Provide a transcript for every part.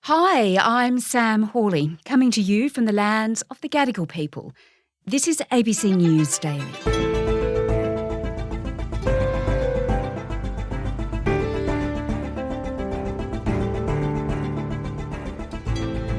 Hi, I'm Sam Hawley, coming to you from the lands of the Gadigal people. This is ABC News Daily.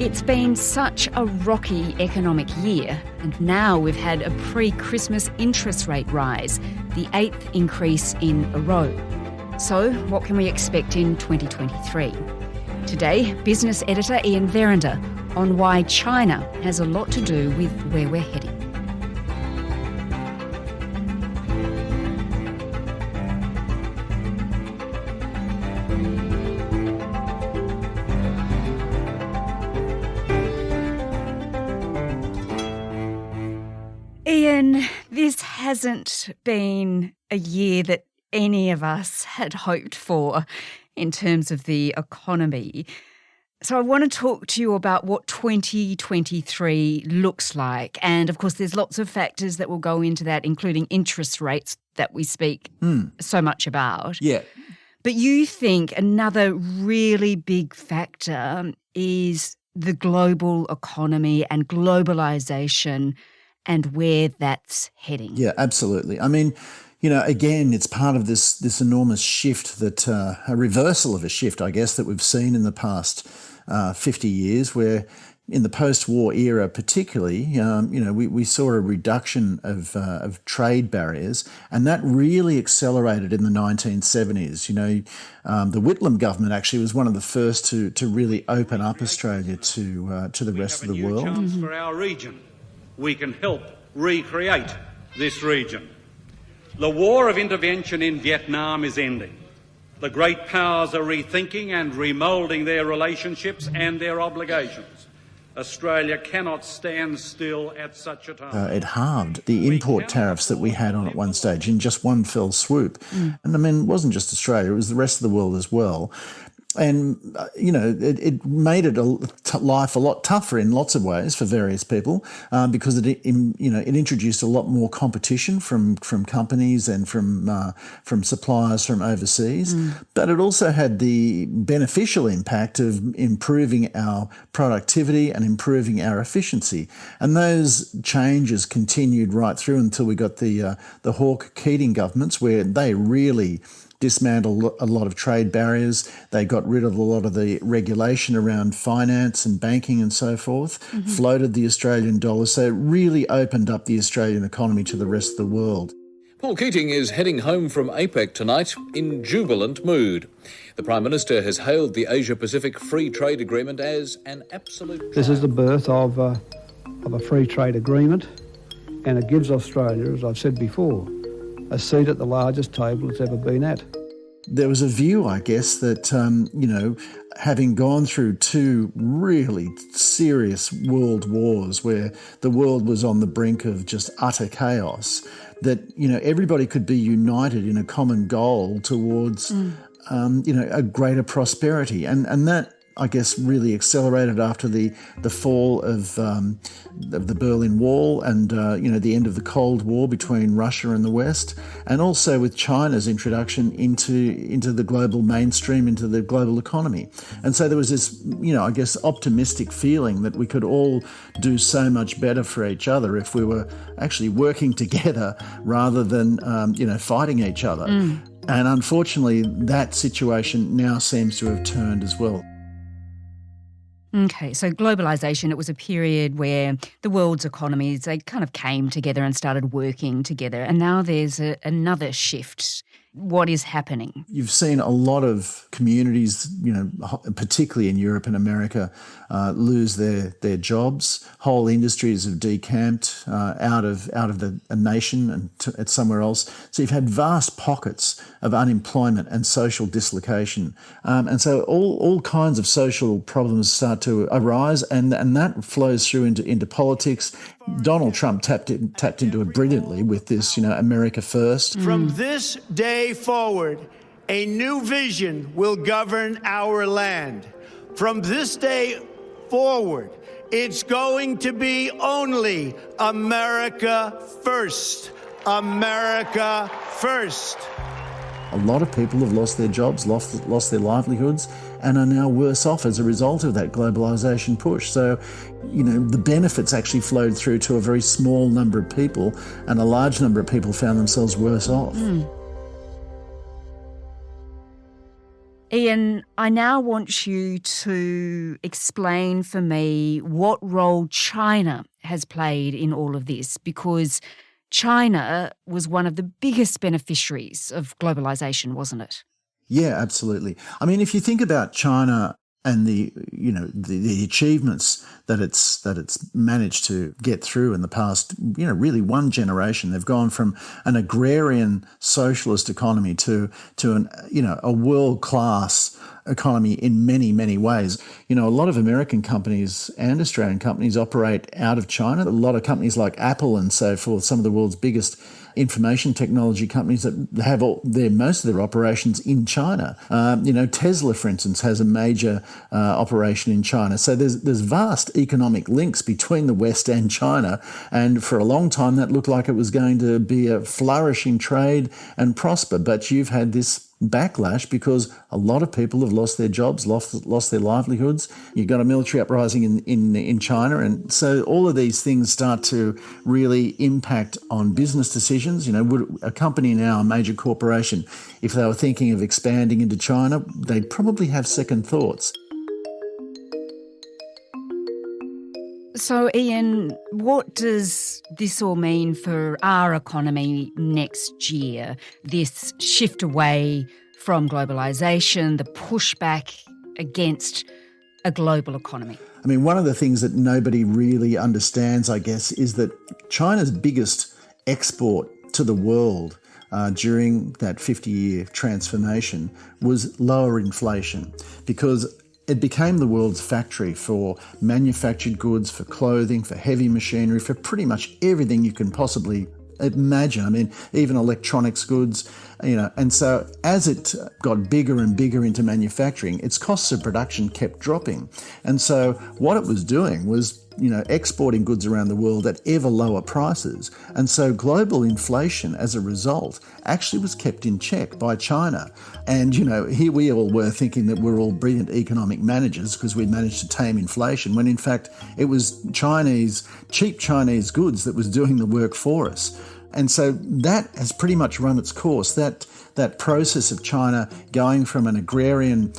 It's been such a rocky economic year, and now we've had a pre-Christmas interest rate rise, the 8th increase in a row. So what can we expect in 2023? Today, business editor Ian Verrender on why China has a lot to do with where we're heading. Ian, this hasn't been a year that any of us had hoped for in terms of the economy. So I want to talk to you about what 2023 looks like. And of course, there's lots of factors that will go into that, including interest rates that we speak so much about. Yeah. But you think another really big factor is the global economy and globalisation and where that's heading. Yeah, absolutely. I mean, again, it's part of this enormous shift that a reversal of a shift, I guess, that we've seen in the past 50 years, where in the post-war era particularly, we saw a reduction of trade barriers, and that really accelerated in the 1970s. The Whitlam government actually was one of the first to really open up Australia to the rest of the world. Chance for our region. We can help recreate this region. The war of intervention in Vietnam is ending. The great powers are rethinking and remoulding their relationships and their obligations. Australia cannot stand still at such a time. It halved the import tariffs that we had on at one stage in just one fell swoop. And I mean, it wasn't just Australia, it was the rest of the world as well. And, it made life a lot tougher in lots of ways for various people because it introduced a lot more competition from companies and from suppliers from overseas. But it also had the beneficial impact of improving our productivity and improving our efficiency. And those changes continued right through until we got the Hawke-Keating governments, where they really dismantled a lot of trade barriers. They got rid of a lot of the regulation around finance and banking and so forth, floated the Australian dollar. So it really opened up the Australian economy to the rest of the world. Paul Keating is heading home from APEC tonight in jubilant mood. The Prime Minister has hailed the Asia-Pacific Free Trade Agreement as an absolute triumph. This is the birth of a free trade agreement, and it gives Australia, as I've said before, a seat at the largest table it's ever been at. There was a view, I guess, that, having gone through two really serious world wars where the world was on the brink of just utter chaos, that, everybody could be united in a common goal towards, a greater prosperity. And that, I guess, really accelerated after the fall of the Berlin Wall and, the end of the Cold War between Russia and the West, and also with China's introduction into the global mainstream, into the global economy. And so there was this, I guess, optimistic feeling that we could all do so much better for each other if we were actually working together rather than, fighting each other. And unfortunately, that situation now seems to have turned as well. Okay, so globalisation, it was a period where the world's economies, they kind of came together and started working together. And now there's another shift. What is happening? You've seen a lot of communities, particularly in Europe and America, lose their jobs. Whole industries have decamped out of a nation and at somewhere else. So you've had vast pockets of unemployment and social dislocation. And so all kinds of social problems start to arise, and that flows through into politics. Donald Trump tapped into it brilliantly with this, America First. From this day forward, a new vision will govern our land. From this day forward, it's going to be only America first. America first. A lot of people have lost their jobs, lost their livelihoods, and are now worse off as a result of that globalisation push. So, the benefits actually flowed through to a very small number of people, and a large number of people found themselves worse off. Ian, I now want you to explain for me what role China has played in all of this, because China was one of the biggest beneficiaries of globalisation, wasn't it? Yeah, absolutely. I mean, if you think about China and the achievements that it's managed to get through in the past, really one generation, they've gone from an agrarian socialist economy to a world-class economy in many, many ways. A lot of American companies and Australian companies operate out of China. A lot of companies like Apple and so forth, some of the world's biggest information technology companies that have most of their operations in China. Tesla, for instance, has a major operation in China. So there's vast economic links between the West and China. And for a long time, that looked like it was going to be a flourishing trade and prosper. But you've had this backlash because a lot of people have lost their jobs, lost their livelihoods. You've got a military uprising in China. And so all of these things start to really impact on business decisions. Would a company now, a major corporation, if they were thinking of expanding into China, they'd probably have second thoughts. So, Ian, what does this all mean for our economy next year? This shift away from globalisation, the pushback against a global economy? I mean, one of the things that nobody really understands, I guess, is that China's biggest export to the world during that 50-year transformation was lower inflation, because it became the world's factory for manufactured goods, for clothing, for heavy machinery, for pretty much everything you can possibly imagine. I mean, even electronics goods, and so as it got bigger and bigger into manufacturing, its costs of production kept dropping. And so what it was doing was, exporting goods around the world at ever lower prices. And so global inflation, as a result, actually was kept in check by China. And, here we all were thinking that we're all brilliant economic managers because we'd managed to tame inflation, when in fact it was cheap Chinese goods that was doing the work for us. And so that has pretty much run its course. That process of China going from an agrarian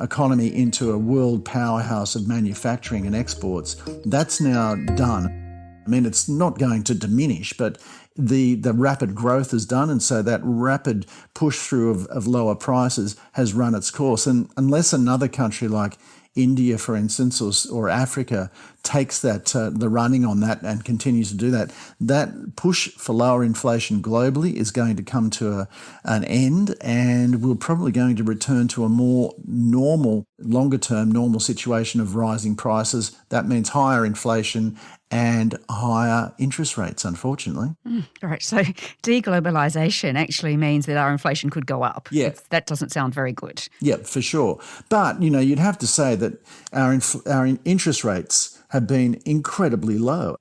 economy into a world powerhouse of manufacturing and exports, that's now done. I mean, it's not going to diminish, but the rapid growth is done, and so that rapid push through of lower prices has run its course. And unless another country like India, for instance, or Africa takes the running on that and continues to do that, that push for lower inflation globally is going to come to an end, and we're probably going to return to a more normal, longer-term normal situation of rising prices. That means higher inflation and higher interest rates, unfortunately. All right, so deglobalisation actually means that our inflation could go up. Yeah. That doesn't sound very good. Yeah, for sure. But, you'd have to say that our interest rates have been incredibly low.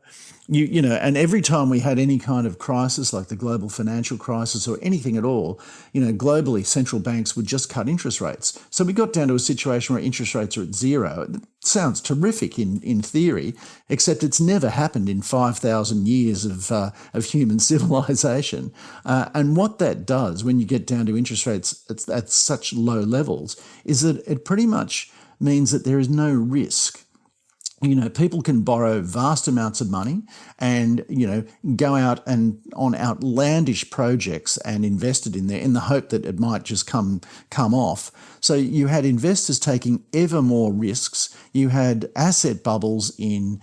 And every time we had any kind of crisis, like the global financial crisis or anything at all, globally, central banks would just cut interest rates. So we got down to a situation where interest rates are at zero. It sounds terrific in theory, except it's never happened in 5,000 years of human civilization. And what that does when you get down to interest rates at such low levels is that it pretty much means that there is no risk. People can borrow vast amounts of money and, go out and on outlandish projects and invest it in there in the hope that it might just come off. So you had investors taking ever more risks. You had asset bubbles in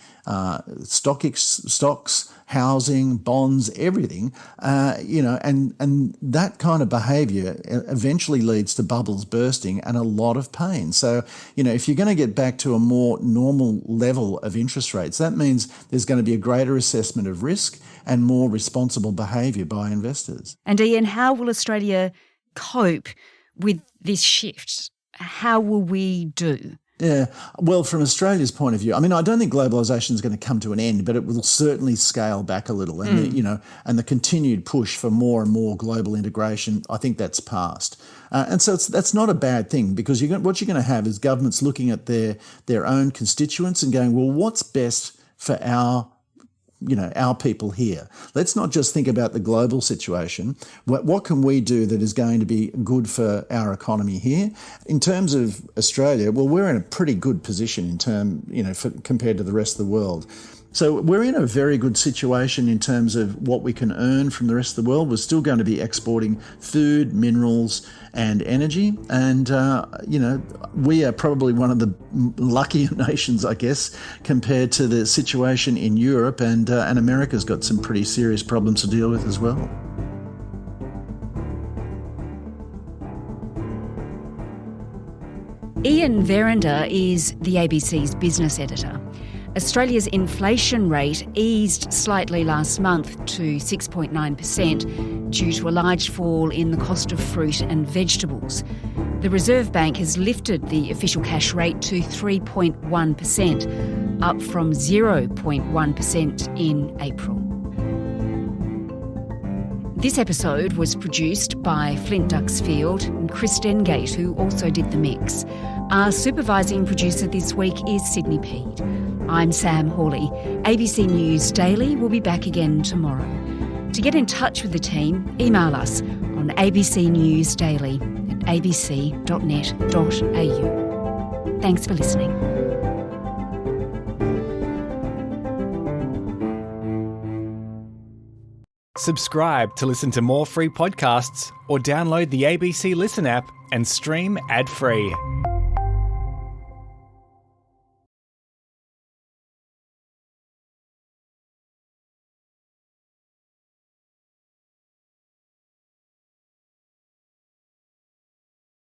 stocks, housing, bonds, everything, and that kind of behaviour eventually leads to bubbles bursting and a lot of pain. So, if you're going to get back to a more normal level of interest rates, that means there's going to be a greater assessment of risk and more responsible behaviour by investors. And Ian, how will Australia cope with this shift? How will we do? Yeah, well, from Australia's point of view, I mean, I don't think globalisation is going to come to an end, but it will certainly scale back a little. And the continued push for more and more global integration, I think that's past. And so that's not a bad thing, because what you're going to have is governments looking at their own constituents and going, well, what's best for our people here? Let's not just think about the global situation. What can we do that is going to be good for our economy here? In terms of Australia, well, we're in a pretty good position compared to the rest of the world. So we're in a very good situation in terms of what we can earn from the rest of the world. We're still going to be exporting food, minerals and energy. And, we are probably one of the luckier nations, I guess, compared to the situation in Europe. And America's got some pretty serious problems to deal with as well. Ian Verrender is the ABC's business editor. Australia's inflation rate eased slightly last month to 6.9% due to a large fall in the cost of fruit and vegetables. The Reserve Bank has lifted the official cash rate to 3.1%, up from 0.1% in April. This episode was produced by Flint Duxfield and Chris Dengate, who also did the mix. Our supervising producer this week is Sydney Peed. I'm Sam Hawley. ABC News Daily will be back again tomorrow. To get in touch with the team, email us on abcnews@abc.net.au. Thanks for listening. Subscribe to listen to more free podcasts or download the ABC Listen app and stream ad-free.